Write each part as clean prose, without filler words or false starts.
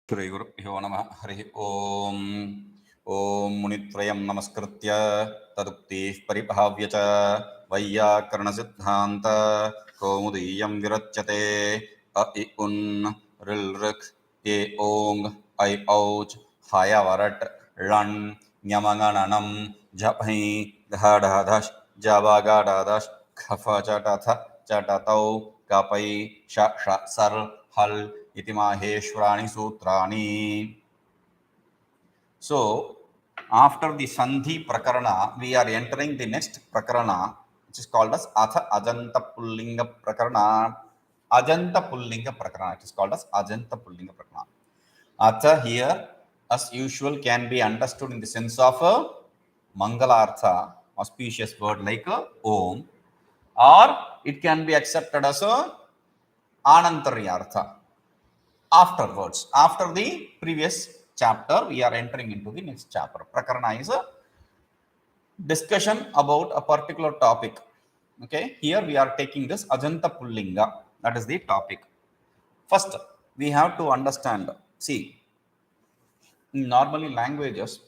श्रीगुरुभ्यो नमः हरिः ओम् ॐ मुनित्रयं नमस्कृत्य तदुक्तिः परिभाव्य च वैयाकरणसिद्धान्त कौमुदीयं विरच्यते अ इ उन् ऋल् ऋक् ए ओङ् ऐ औच् हयवरट् ळण् ञमङणनं झफञ् घढधश् जवगडधश् खफचटथ चटतौ कपै श ष सर् हल् इति माहेश्वराणि सूत्राणि. So, after the Sandhi Prakarana, we are entering the next Prakarana, which is called as Atha Ajanta Pullinga Prakarana. Ajanta Pullinga Prakarana. It is called as Ajanta Pullinga Prakarana. Atha here, as usual, can be understood in the sense of a Mangalartha, auspicious word like a Om, or it can be accepted as a Anantaryartha. Afterwards, after the previous chapter, we are entering into the next chapter. Prakarana is a discussion about a particular topic. Okay, here we are taking this Ajanta Pullinga, that is the topic. First, we have to understand, see, normally languages,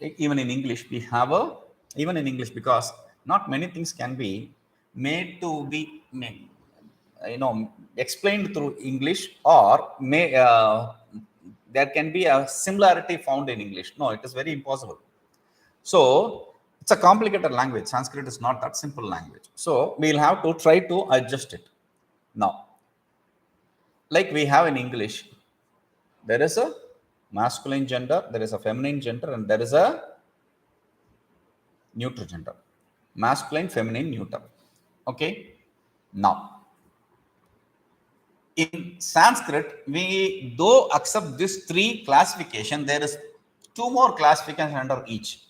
even in English, we have a, even in English, because not many things can be made to be made, explained through English, or there can be a similarity found in English. No, it is very impossible. So it's a complicated language. Sanskrit is not that simple language. So we'll have to try to adjust it. Now, like we have in English, there is a masculine gender, there is a feminine gender, and there is a neuter gender. Masculine, feminine, neuter. Okay. Now, in Sanskrit, we though accept these three classification, there is two more classifications under each.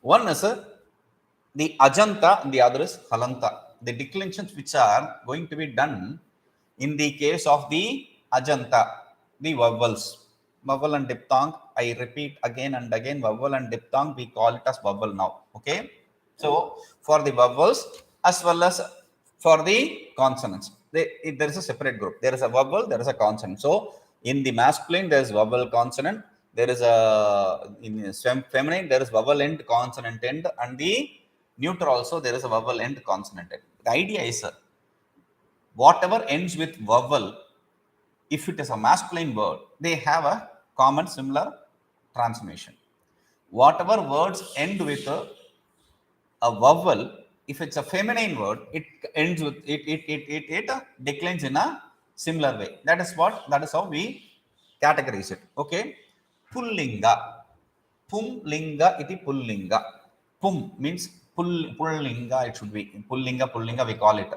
One is the Ajanta and the other is Halanta. The declensions which are going to be done in the case of the Ajanta, the vowels, vowel and diphthong. I repeat again and again, vowel and diphthong, we call it as vowel now. Okay. So for the vowels as well as for the consonants, there is a separate group. There is a vowel, there is a consonant. So in the masculine, there is vowel consonant. There is a, in feminine, there is vowel end, consonant end, and the neuter also, there is a vowel end, consonant end. The idea is whatever ends with vowel, if it is a masculine word, they have a common similar transformation. Whatever words end with a vowel, if it's a feminine word, it ends with it declines in a similar way. That is how we categorize it. Okay. Pullinga. Pumlinga iti pullinga. Pum means pullinga, it should be pullinga we call it.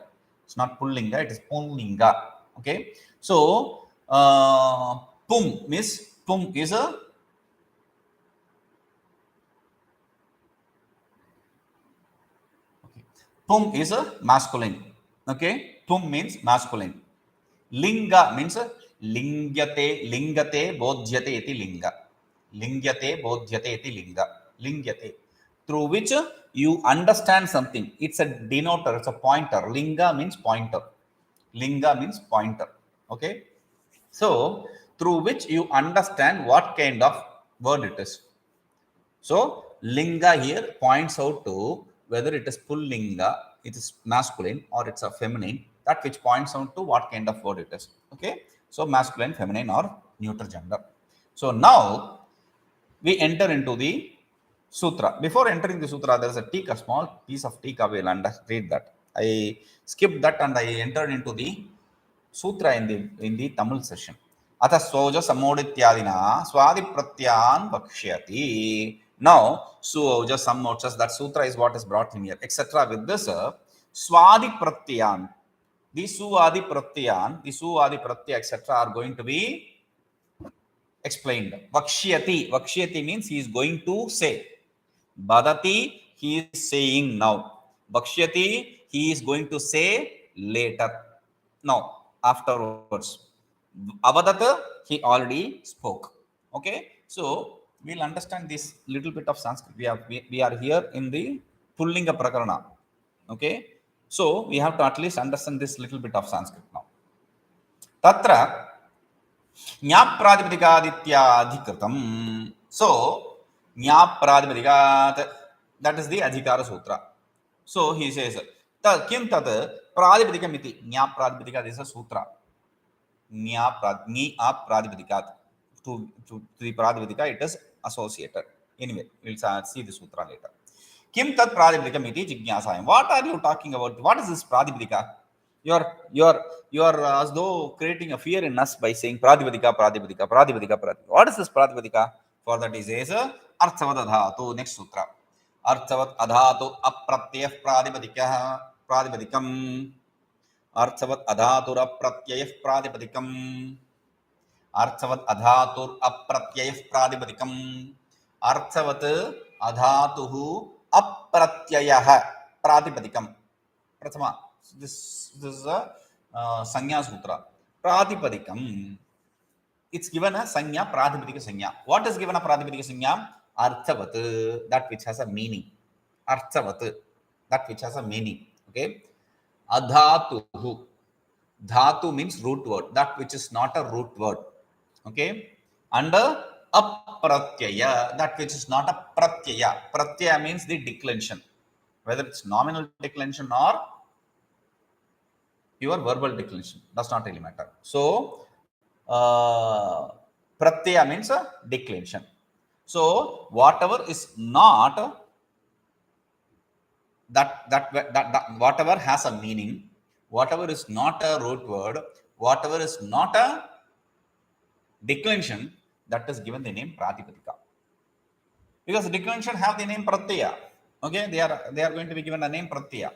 It's not pullinga, it is pullinga. Okay. So pum is a Pum is a masculine. Okay. Pum means masculine. Linga means lingate bodhyate iti linga. Lingyate bodhyate iti linga. Lingyate. Through which you understand something. It's a denoter, it's a pointer. Linga means pointer. Linga means pointer. Okay. So through which you understand what kind of word it is. So linga here points out to whether it is pullinga, it is masculine, or it's a feminine, that which points out to what kind of word it is. Okay. So masculine, feminine, or neuter gender. So now we enter into the sutra. Before entering the sutra, there is a tika, small piece of tika. We'll read that. I skipped that and I entered into the sutra in the Tamil session. Atha soja samodityadina swadi pratyan vakshyati. Now, suoja samochas, that sutra is what is brought in here, etc. With this, swadi pratyan, the suadi pratyan, etc. are going to be explained. Vakshyati means he is going to say. Badati, he is saying now. Vakshyati, he is going to say later. Now, afterwards. Avadata, he already spoke. Okay. So we'll understand this little bit of Sanskrit. We are here in the Pullinga Prakarana. Okay. So we have to at least understand this little bit of Sanskrit now. Tatra ज्ञाप्रातिपदिकादित्याधिकृतम्. So ज्ञाप्रातिपदिकात्, that is the adhikara sutra. So he says किं तत् प्रातिपदिकम् इति. ज्ञाप्रातिपदिकात् is a sutra. प्रातिपदिकात् to the प्रातिपदिका it is associated. Anyway, we'll see the sutra later. किं तत् प्रातिपदिकम् इति जिज्ञासायां. What are you talking about? What is this प्रातिपदिका? You are as though creating a fear in us by saying pratipadika. What is this pratipadika? For that he says arthavat adhatu. Next sutra. Arthavat adhatu apratyayah pratipadikam. Arthavat adhatur apratyayah pratipadikam. Arthavat adhatur apratyayah pratipadikam. Arthavat adhatuhu apratyayah pratipadikam. Prathama. This is a sanya sutra. Pratipadikam. It's given a sanya, pratipadika sanya. What is given a pratipadika sanya? Arthavat, that which has a meaning. Arthavat, that which has a meaning. Okay. Adhatuhu. Dhatu means root word. That which is not a root word. Okay. And apratyaya, that which is not a pratyaya. Pratyaya means the declension. Whether it's nominal declension or your verbal declension, does not really matter. So pratyaya means a declension. So whatever is not that whatever has a meaning, whatever is not a root word, whatever is not a declension, that is given the name pratipadika. Because declension have the name pratyaya. Okay, they are going to be given a name pratyaya.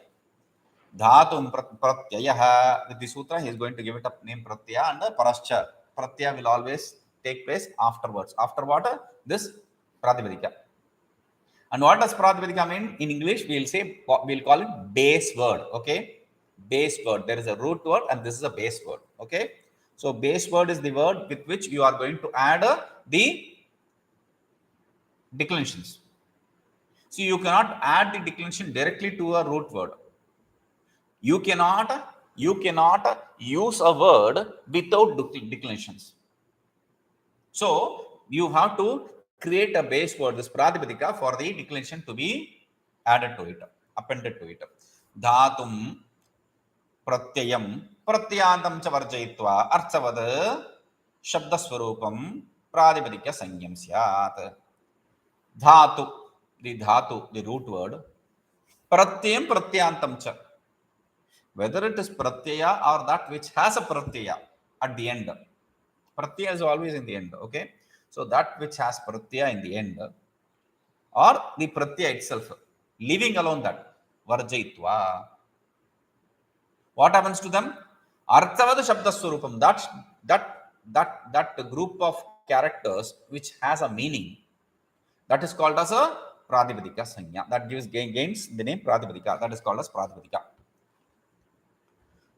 Dhatum pratyayah. With the sutra, he is going to give it a name pratyaya and parascha. Pratyaya will always take place afterwards. After what? This pratipadika. And what does pratipadika mean? In English, we'll call it base word. Okay, base word. There is a root word and this is a base word. Okay, so base word is the word with which you are going to add the declensions. So you cannot add the declension directly to a root word. You cannot use a word without declensions. So you have to create a base word, this pratipadika, for the declension to be added to it, appended to it. Dhatum pratyayam pratyantam cha varjayitva arthavad shabda swarupam pratipadika sanyam syat. Dhatu, the root word. Pratyayam pratyantam cha. Whether it is pratyaya or that which has a pratyaya at the end. Pratyaya is always in the end. Okay. So that which has pratyaya in the end, or the pratyaya itself, leaving alone that, varjayitva. What happens to them? Arthavad shabda swarupam. That group of characters which has a meaning, that is called as a pratipadika sanya. That gains the name pratipadika. That is called as pratipadika.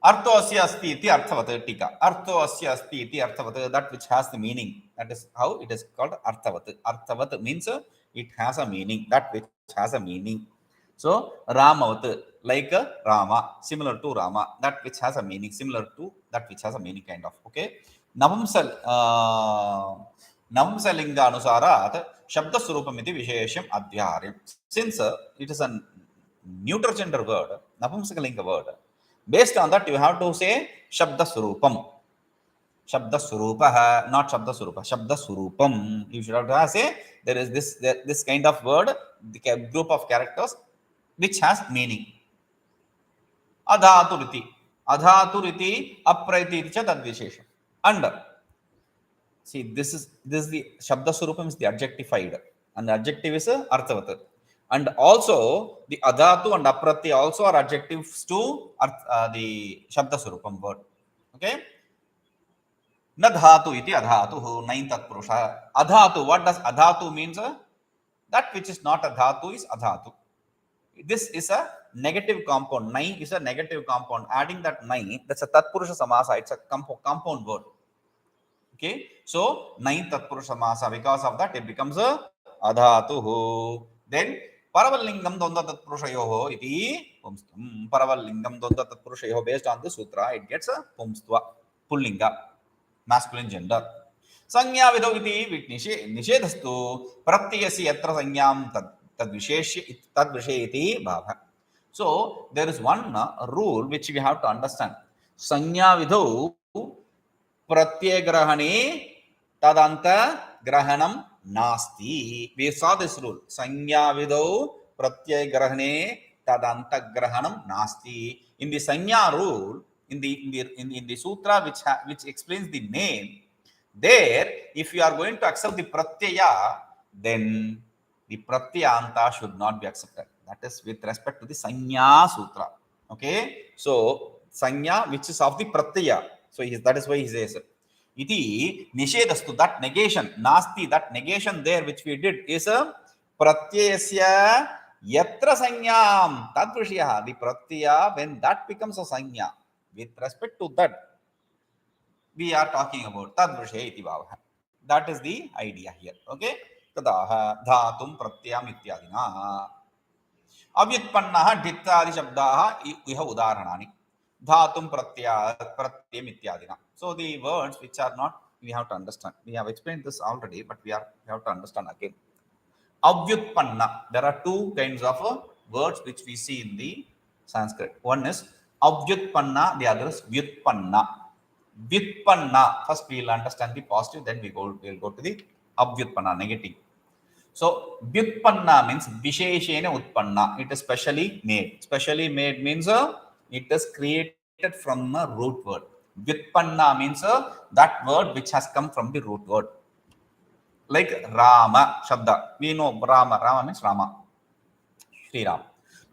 Artho asya asti iti arthavat tika. Artho asya asti iti arthavat, that which has the meaning. That is how it is called arthavat. Arthavat means it has a meaning. That which has a meaning. So Ramavat, like Rama, similar to Rama. That which has a meaning, similar to that which has a meaning, kind of. Okay. Navamsalinga anusarat shabda surupam iti vishesham adhyaryam. Since it is a neuter gender word, Navamsakalinga word, based on that, you have to say Shabda Surupam. Shabda Surupa, not Shabda Surupa. Shabda Surupam. You should have to say there is this kind of word, the group of characters which has meaning. Adhaturiti. Adhaturiti apraiti cha tadvishesha. And see, this is the Shabda Surupam is the adjectified, and the adjective is Arthavat. And also the adhatu and aprati also are adjectives to the Shabda Surupam word. Okay. Nadhatu iti adhatu, ninth tatpurusha. Adhatu, what does adhatu means? That which is not adhatu is adhatu. This is a negative compound. Nai is a negative compound. Adding that nai, that's a tatpurusha samasa. It's a compound word. Okay. So ninth tatpurusha samasa. Because of that, it becomes a adhatu. Then परवल लिंगम द्वंद्व तत्पुरुषयोः इति पुंस्त्वं. परवल लिंगम द्वंद्व तत्पुरुषयोः, based on the sutra, it gets a पुंस्त्वा, pullinga. masculine gender. संज्ञा विधौ इति निषेधस्तु प्रत्ययस्य यत्र संज्ञां तद्विषये इति भावः. So there is one rule which we have to understand. संज्ञा विधौ प्रत्ययग्रहणे तदन्त ग्रहणं नास्ति. We saw this rule. संज्ञा विधौ प्रत्ययग्रहणे तदन्त ग्रहणं नास्ति. In the संज्ञा rule, in the sutra which explains the name, there if you are going to accept the pratyaya, then the pratyanta should not be accepted. That is with respect to the Sanya Sutra. Okay, so Sanya, which is of the Pratyaya. So that is why he says iti nishedastu, that negation, nasti, that negation there which we did is a pratyayasya yatra sanyam tadvishya. The pratyaya, when that becomes a sanya, with respect to that we are talking about tadvishya iti bhavah. That is the idea here. Okay, tadaha dhatum pratyam ityadina. अव्युत्पन्नः डित्तादि शब्दाः इह उदाहरणानि. धातुं प्रत्ययम् इत्यादिना. So the words which are not, we have to understand. We have explained this already, but we have to understand again. Avyutpanna. There are two kinds of words which we see in the Sanskrit. One is avyutpanna, the other is vyutpanna. Vyutpanna. First we will understand the positive, then we will go to the avyutpanna, negative. So vyutpanna means visheshena utpanna. It is specially made. Specially made means it is created from a root word. Vyutpanna means that word which has come from the root word. Like Rama Shabda. We know Rama. Rama means Rama. Sri Ram.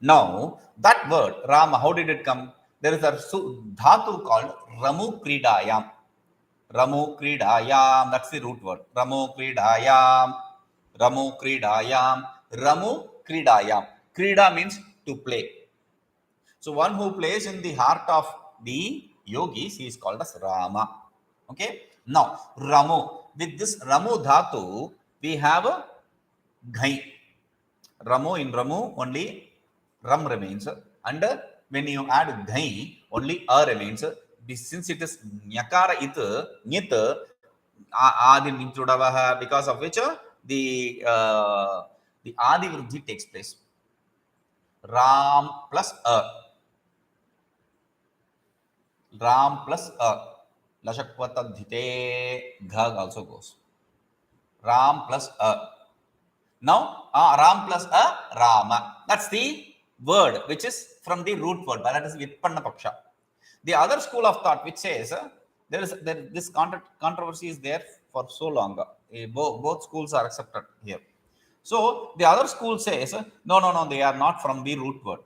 Now that word Rama, how did it come? There is a dhatu called Ramu Kridayam. Ramu Kridayam. That's the root word. Ramu Kridayam. Ramu Kridayam. Ramu Kridayam. Krida means to play. So one who plays in the heart of the yogis, he is called as Rama. Okay. Now Ramu. With this Ramu dhatu, we have a ghai. Ramu, in Ramu only Ram remains, and when you add ghai, only a remains. Since it is nyakara it nyit adi nintudavaha, because of which the adi vruddhi takes place. Ram plus a. Ram plus a. Lashakvatadhite ghag also goes. Ram plus a. Now Ram plus a, Rama. That's the word which is from the root word, but that is Vitpanna Paksha. The other school of thought which says this controversy is there for so long. Both schools are accepted here. So the other school says no, they are not from the root word.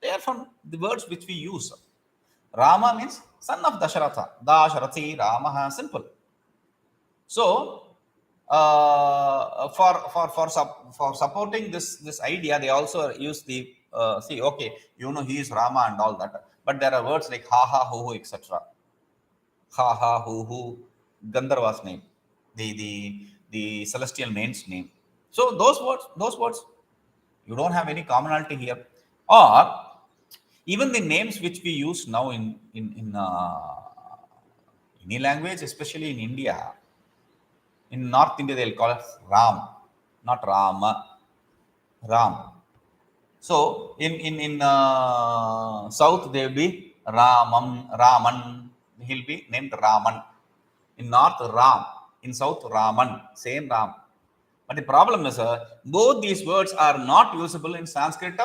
They are from the words which we use. Rama means son of Dasharatha. Dasharathi Ramaha, simple. So for supporting this idea, they also use the see, okay, you know, he is Rama and all that, but there are words like ha ha hu hu, etc. Ha ha hu hu, Gandharva's name, the celestial man's name. So those words you don't have any commonality here. Or even the names which we use now in any language, especially in India. In North India, they'll call it Ram, not Rama. Ram. So in South, they will be Raman. He'll be named Raman. In North, Ram. In South, Raman. Same Ram. But the problem is, both these words are not usable in Sanskrit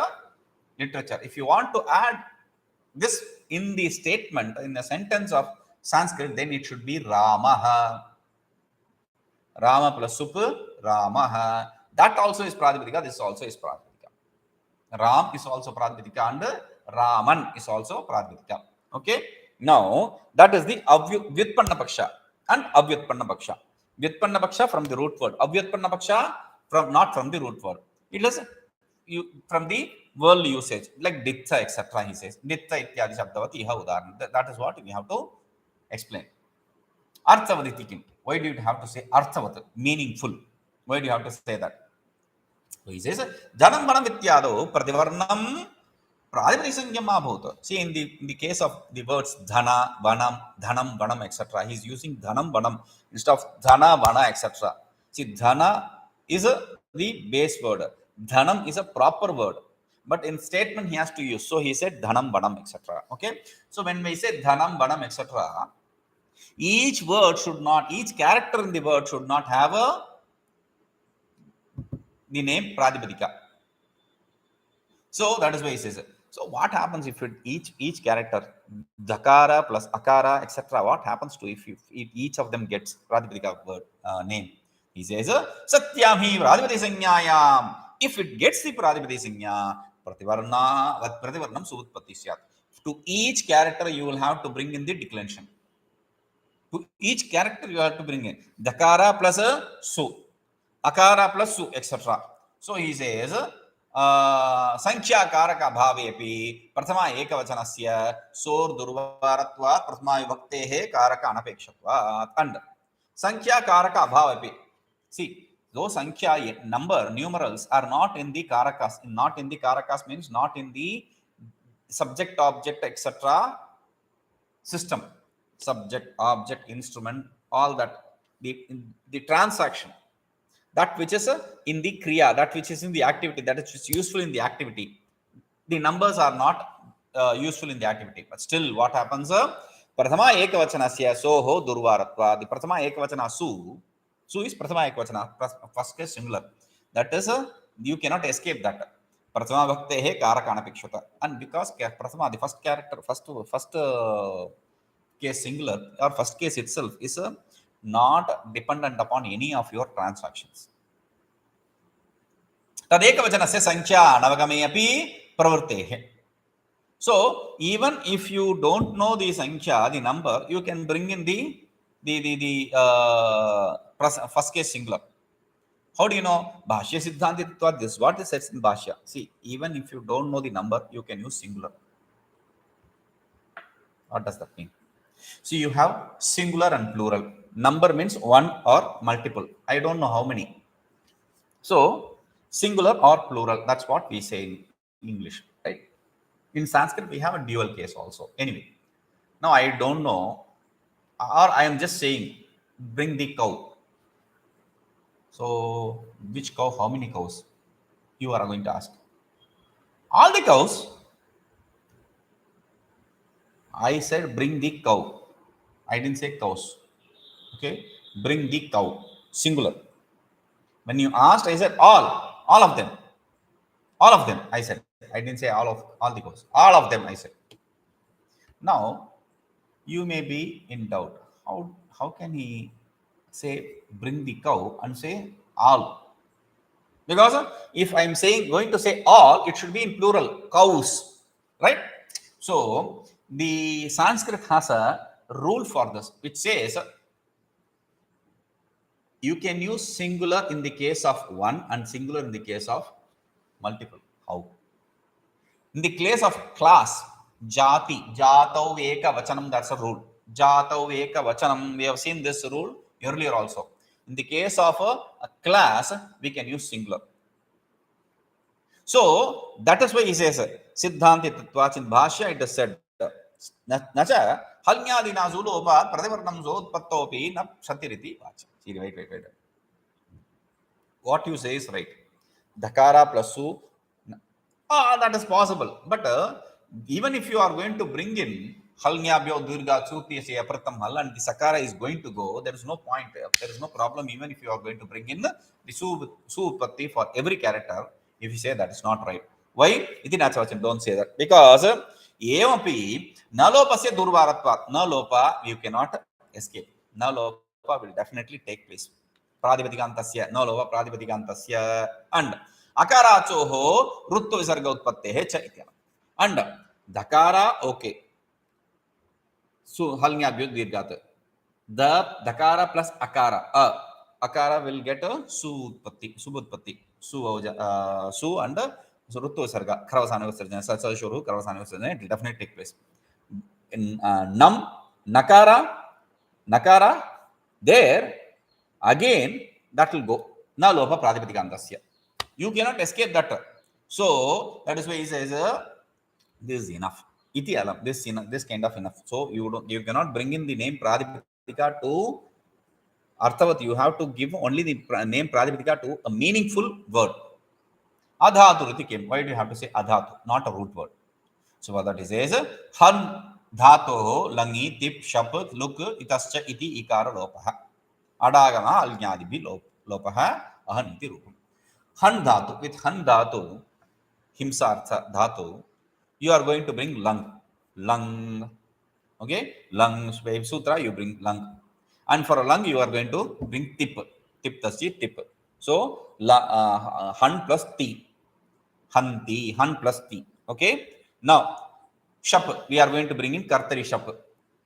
literature. If you want to add this in the statement, in the sentence of Sanskrit, then it should be Ramaha. Rama plus sup, Ramaha. That also is Pradipadika. This also is Pradipadika. Ram is also Pradipadika and Raman is also Pradipadika. Okay. Now that is the Vyutpanna Paksha and Avyutpanna Paksha. Vyutpanna Paksha from the root word. Avyutpanna Paksha not from the root word. It is from the world usage, like Ditha, etc. He says Ditha ityadi shabdavati iha udaharan. That is what we have to explain. Arthavaditikim. Why do you have to say Arthavat, meaningful? Why do you have to say that? So he says Janam Manam Vityado Prativarnam Pradipadisangyam abhut. See, in the case of the words dhana, vanam, dhanam, vanam, etc., he is using dhanam, vanam instead of dhana, vana, etc. See, dhana is the base word. Dhanam is a proper word. But in statement he has to use. So he said dhanam, vanam, etc. Okay. So when we say dhanam, vanam, etc., each word should not, each character in the word should not have the name Pradipadika. So that is why he says it. So what happens if each character, Dakara plus Akara, etc., what happens to if each of them gets Pradipadika word name? He says, Satyam hi Pradipati Sanyayam. If it gets the Pradipati Sanya, Prativarnam Suvutpatti Syat. To each character, you will have to bring in the declension. To each character, you have to bring in Dakara plus Su, Akara plus Su, etc. So he says, संख्याकारक अभावेपि प्रथमा एकवचनस्य सोर् दुर्वारत्वात् प्रथमा विभक्तेः कारक अनपेक्षत्वात् and संख्याकारक अभावेपि. See, those sankhya number numerals are not in the karakas. Not in the karakas means not in the subject object etc. system. Subject object instrument, all that, the transaction, that which is in the kriya, that which is in the activity, that is useful in the activity. The numbers are not useful in the activity, but still what happens? Prathama ekavachanasya soho durvaratva. The prathama ekavachana su is prathama ekavachana, first case singular. That is you cannot escape that. Prathama bhaktehe karakana pikshata. And because prathama, the first character, first case singular or first case itself is not dependent upon any of your transactions. Tadekavachanasya sankhya navagame api pravrittehe. So even if you don't know the sankhya, the number, you can bring in the first case singular. How do you know? Bhashya siddhantitva, this is what it says in Bhashya. See, even if you don't know the number, you can use singular. What does that mean? So you have singular and plural. Number means one or multiple. I don't know how many. So singular or plural, that's what we say in English, right? In Sanskrit, we have a dual case also. Anyway, now I don't know, or I am just saying, bring the cow. So which cow, how many cows? You are going to ask. All the cows. I said bring the cow. I didn't say cows. Okay, bring the cow, singular. When you asked, I said all of them. All of them, I said. I didn't say all the cows. All of them, I said. Now, you may be in doubt. How can he say bring the cow and say all? Because if I'm saying going to say all, it should be in plural, cows, right? So the Sanskrit has a rule for this, which says you can use singular in the case of one and singular in the case of multiple. How? In the case of class, jati, jatau eka vachanam, that's a rule. Jatau eka vachanam, we have seen this rule earlier also. In the case of a class, we can use singular. So that is why he says, Siddhanti Tattvachin Bhashya, it is said, Nacha, Halnyadina Zulopa, Pradivarnam Zodpattopi, Nap Satiriti Vacha. See, wait. What you say is right. Dakara plus Su, that is possible. But even if you are going to bring in Halnyabhyo Durga Chutyasya Pratham Hal and the Sakara is going to go, there is no point. There is no problem even if you are going to bring in the Su-Utpatti for every character. If you say that, it's not right. Why? Iti Nachavachan, don't say that. Because evapi nalopasya durvaratvat. Nalopa, you cannot escape. Nalopa will definitely take place. Pradipadikantasya, nalopa pradipadikantasya. And akarachoho rutto visarga utpattehe cha ityana. And dakara, okay. So halnyabhyod dirgata. The dakara plus akara. Akara will get a subutpatti. Su and Ruttu Sarga, Kravasana Visarjana, Satsa Shuru, Kravasana Visarjana, it will definitely take place. In Nam, Nakara, there, again, that will go. Na Lopa Pradipadikantasya. You cannot escape that. So, that is why he says, This is enough. Iti alam. This kind of enough. So you cannot bring in the name Pradipadika to Arthavat. You have to give only the name Pradipadika to a meaningful word. Adhatu riti came. Why do you have to say adhatu, not a root word? So what that is han dhato langi tip shapat luk itascha iti ikara lopaha. Adagama alnyadibhi lopaha ahan iti rupam. Han dhatu, with han dhatu, himsartha dhatu, you are going to bring lung. Okay, lung sutra, you bring lung, and for a lung you are going to bring tip tasya tip. So han plus t, hanti, han plus t. Okay, now shap, we are going to bring in kartari shap,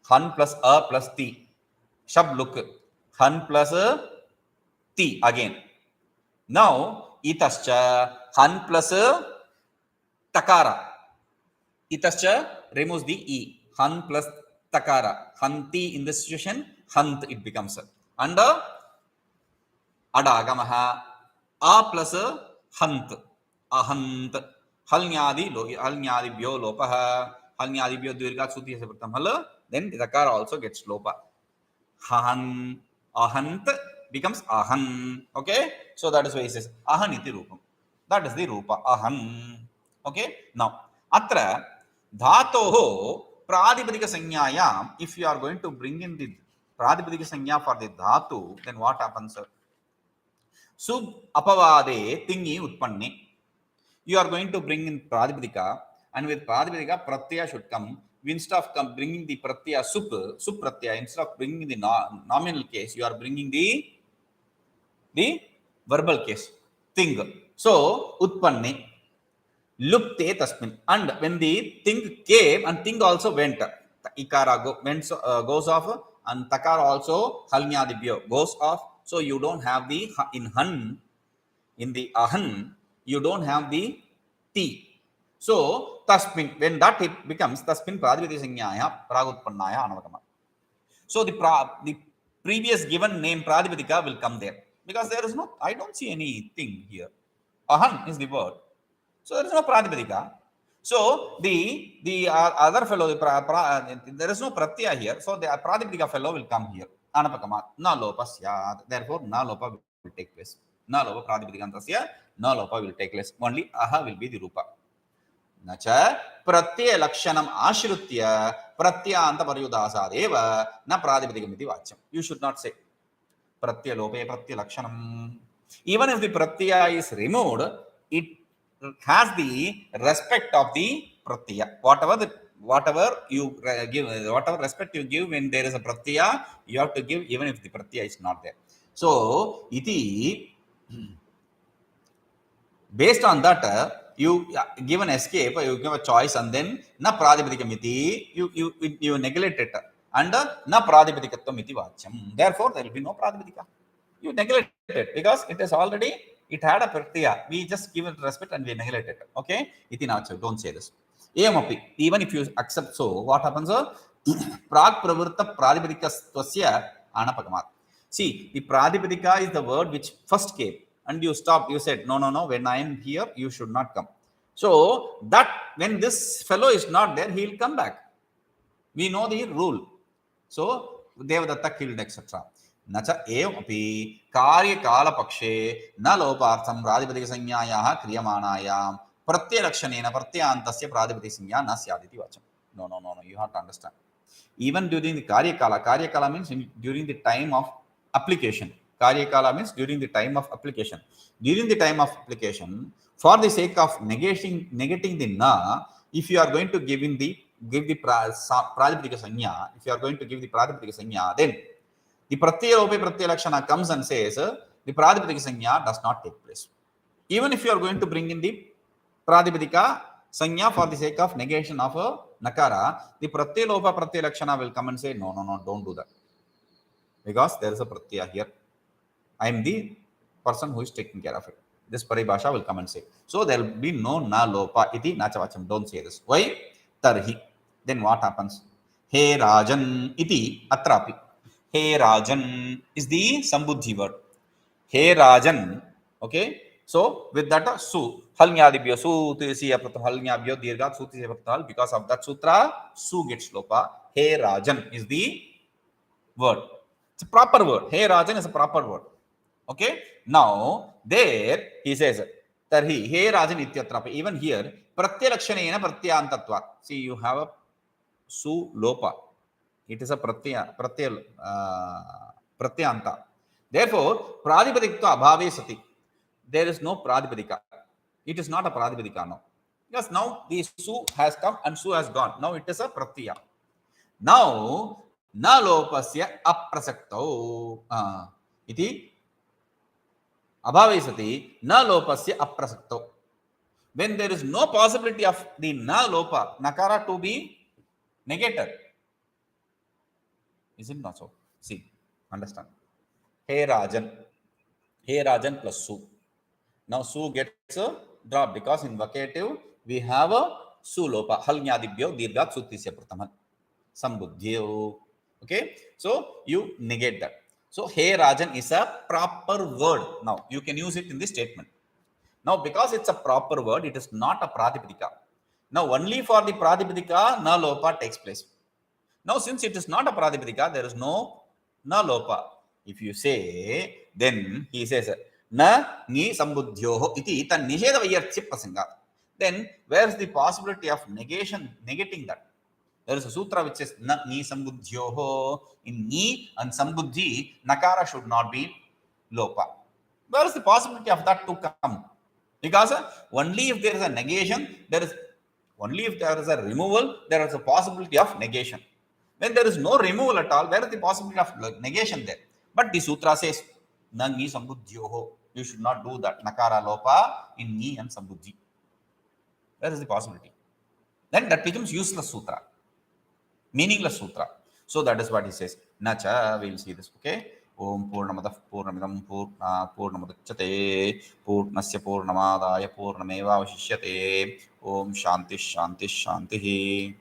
han plus a plus t, shab look, han plus t again. Now itascha, han plus takara, itascha removes the e, han plus takara, hanti, in this situation hant it becomes, and adagamaha, a plus hant, ahant, halnyadibhyo lopaha, halnyadibhyo dirghat suti se pratham hal, then takara also gets lopa. Han, ahant becomes ahan. Okay, so that is why he says ahan iti rupam. That is the rupa ahan. Okay, now atra dhatoho pradipadika sanyayam, if you are going to bring in the pradipadika sanya for the dhatu, then what happens? Sub apavade tingi utpanne, you are going to bring in pradipadika, and with pradipadika pratyaya should come. Instead of bringing the pratyaya sup pratyaya, instead of bringing the nominal case, you are bringing the verbal case thing. So utpanne lupte tasmin, and when the thing came and thing also went, ikara goes off, and takara also halnyadibhyo goes off. So you don't have the in han, in the ahan you don't have the t. So tasmin, when that it becomes tasmin pradipadika sanyaya pragutpannaya anavagama. So the previous given name pradipadika will come there, because there is no, I don't see anything here. Ahan is the word, so there is no pradipadika. So the other fellow, there is no pratyaya here, so the pradipadika fellow will come here, anapagama, na lopa syat. Therefore na lopa will take place. Na lopa pradipadikantasya na lopa will take place. Only aha will be the rupa. Nacha pratyaya lakshanam ashritya pratyanta paryudasadeva na pradipadikam iti vachyam. You should not say pratyaya lope pratyaya lakshanam. Even if the pratyaya is removed, it has the respect of the pratyaya. Whatever you give, whatever respect you give when there is a pratyaya, you have to give even if the pratyaya is not there. So iti, based on that, you give an escape, you give a choice, and then na pradipadikam iti, you neglect it, and na pradipadikatvam iti vachyam. Therefore there will be no pradipadika. You neglect it because it is already, it had a pratyaya. We just give it respect and we neglect it. Okay, iti nacho, don't say this. Evamupi, even if you accept, so what happens? Prag pravritta pradipadikastvasya anapagamat. See, the pradipadika is the word which first came, and you stopped, you said no, when I am here you should not come. So that when this fellow is not there, he will come back. We know the rule. So Devadatta killed, etc. Nacha evamupi karya kala pakshe na lopartham pradipadika sanyayaha kriyamanayam pratyalakshanena pratyantasya pradipadika sanya na syaditi vacham. No, you have to understand. Even during the karya kala means during the time of application. Karya kala means during the time of application. During the time of application, for the sake of negating the na, if you are going to give the pradipadika sanya, if you are going to give the pradipadika sanya, then the pratyaya lope pratyaya lakshana comes and says the pradipadika sanya does not take place. Even if you are going to bring in the pradipadika sanya for the sake of negation of a nakara, the pratyaya lopa pratyaya lakshana will come and say no, don't do that, because there is a pratyaya here. I am the person who is taking care of it. This paribhasha will come and say. So there will be no na lopa iti nachavacham. Don't say this. Why? Tarhi. Then what happens? He Rajan iti atrapi. He Rajan is the sambuddhi word. He Rajan. Okay. So with that su halnyadibhyo su tisiya pratham halnyabhyo dirghat su tisiya pratham, because of that sutra su gets lopa. He Rajan is the word. It's a proper word. Hey Rajan is a proper word. Okay. Now there he says tarhi he Rajan ityatra. Even here pratyalakshanena pratyantatva. See, you have a su lopa. It is a pratyanta. Therefore pradipadikta abhave sati. There is no pradipadika. It is not a pradipadika now. Because now the su has come and su has gone. Now it is a pratyaya. Now na lopasya aprasakto iti abhave sati na lopasya aprasakto. When there is no possibility of the na lopa nakara to be negated, is it not so? See, understand. Hey Rajan plus su. Now su gets a drop because in vocative we have a su lopa. Halnyadibhyo dirghat sutisya prathaman sambuddhyo. Okay, so you negate that. So hey Rajan is a proper word. Now you can use it in this statement. Now because it's a proper word, it is not a pradipadika. Now only for the pradipadika na lopa takes place. Now since it is not a pradipadika, there is no na lopa. If you say, then he says na ni sambuddhyoho iti tan nisheda vayarthya prasanga. Then where is the possibility of negating that? There is a sutra which says na ni sambuddhyoho. In ni and sambuddhi, nakara should not be lopa. Where is the possibility of that to come? Because only if there is a negation, only if there is a removal, there is a possibility of negation. When there is no removal at all, where is the possibility of negation there? But the sutra says na ni sambuddhyoho. You should not do that. Nakara lopa in ni and sambuddhi. Where is the possibility? Then that becomes useless sutra, meaningless sutra. So that is what he says. Nacha, we will see this. Okay. Om Purnamadah Purnamidam Purnamadachyate Purnasya Purnamadaya Purnameva Vashishyate. Om Shanti Shanti Shanti.